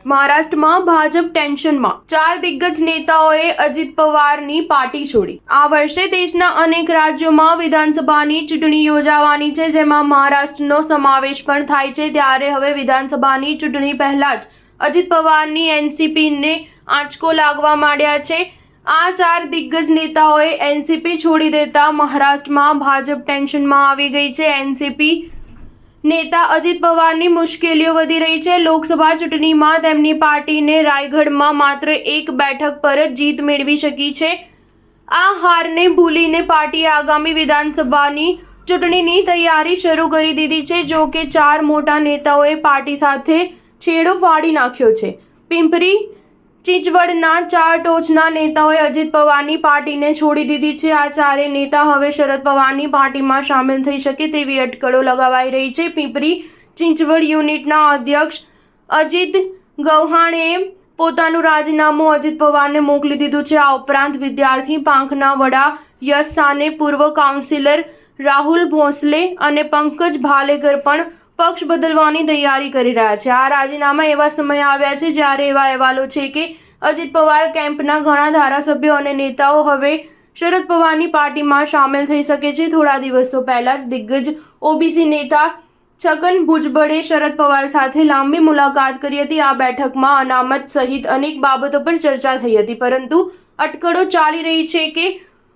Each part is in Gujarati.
મહારાષ્ટ્રમાં ભાજપ ટેન્શનમાં, 4 દિગ્ગજ નેતાઓએ અજિત પવારની પાર્ટી છોડી। આ વર્ષે દેશના અનેક રાજ્યોમાં વિધાનસભાની ચૂંટણી યોજાવાની છે, જેમાં મહારાષ્ટ્રનો સમાવેશ પણ થાય છે। ત્યારે હવે વિધાનસભાની ચૂંટણી પહેલા જ અજિત પવારની એનસીપીને આંચકો લાગવા માંડ્યા છે। આ 4 દિગ્ગજ નેતાઓએ એનસીપી છોડી દેતા મહારાષ્ટ્રમાં ભાજપ ટેન્શનમાં આવી ગઈ છે। એનસીપી નેતા અજિત પવારની મુશ્કેલીઓ વધી રહી છે। લોકસભા ચૂંટણીમાં તેમની પાર્ટીને રાયગઢમાં માત્ર 1 બેઠક પર જ જીત મેળવી શકી છે। આ હારને ભૂલીને પાર્ટીએ આગામી વિધાનસભાની ચૂંટણીની તૈયારી શરૂ કરી દીધી છે। જો કે 4 મોટા નેતાઓએ પાર્ટી સાથે છેડો ફાડી નાખ્યો છે। પિંપરી ચિંચવડના 4 ટોચના નેતાઓએ અજિત પવારની પાર્ટીને છોડી દીધી છે। આ 4 નેતા હવે શરદ પવારની પાર્ટીમાં સામેલ થઈ શકે તેવી અટકળો લગાવાઈ રહી છે। પિંપરી ચિંચવડ યુનિટના અધ્યક્ષ અજીત ગવ્હાણેએ પોતાનું રાજીનામું અજિત પવારને મોકલી દીધું છે। આ ઉપરાંત વિદ્યાર્થી પાંખના વડા યશ સાને, પૂર્વ કાઉન્સિલર રાહુલ ભોસલે અને પંકજ ભાલેકર પણ પક્ષ બદલવાની તૈયારી કરી રહ્યા છે। આ રાજીનામા એવા સમયે આવ્યા છે જ્યારે એવા અહેવાલો છે કે અજિત પવાર કેમ્પના ઘણા ધારાસભ્યો અને નેતાઓ હવે શરદ પવારની પાર્ટીમાં સામેલ થઈ શકે છે। થોડા દિવસો પહેલા જ દિગ્ગજ ઓબીસી નેતા છગન ભુજબળે શરદ પવાર સાથે લાંબી મુલાકાત કરી હતી। આ બેઠકમાં અનામત સહિત અનેક બાબતો પર ચર્ચા થઈ હતી, પરંતુ અટકળો ચાલી રહી છે કે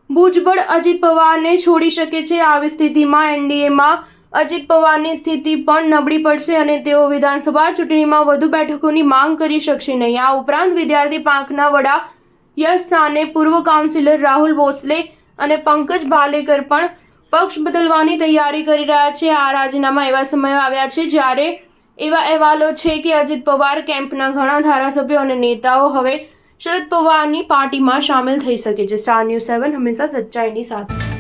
ભુજબળ અજિત પવારને છોડી શકે છે। આવી સ્થિતિમાં એનડીએમાં અજિત પવારની સ્થિતિ પણ નબળી પડશે અને તેઓ વિધાનસભા ચૂંટણીમાં વધુ બેઠકોની માંગ કરી શકશે નહીં। આ ઉપરાંત વિદ્યાર્થી પાંખના વડા યશ સાને, પૂર્વ કાઉન્સિલર રાહુલ ભોસલે અને પંકજ ભાલેકર પણ પક્ષ બદલવાની તૈયારી કરી રહ્યા છે। આ રાજીનામા એવા સમયે આવ્યા છે જ્યારે એવા અહેવાલો છે કે અજિત પવાર કેમ્પના ઘણા ધારાસભ્યો અને નેતાઓ હવે શરદ પવારની પાર્ટીમાં સામેલ થઈ શકે છે। સ્ટાર ન્યૂઝ 7 હંમેશા સચ્ચાઈની સાથે।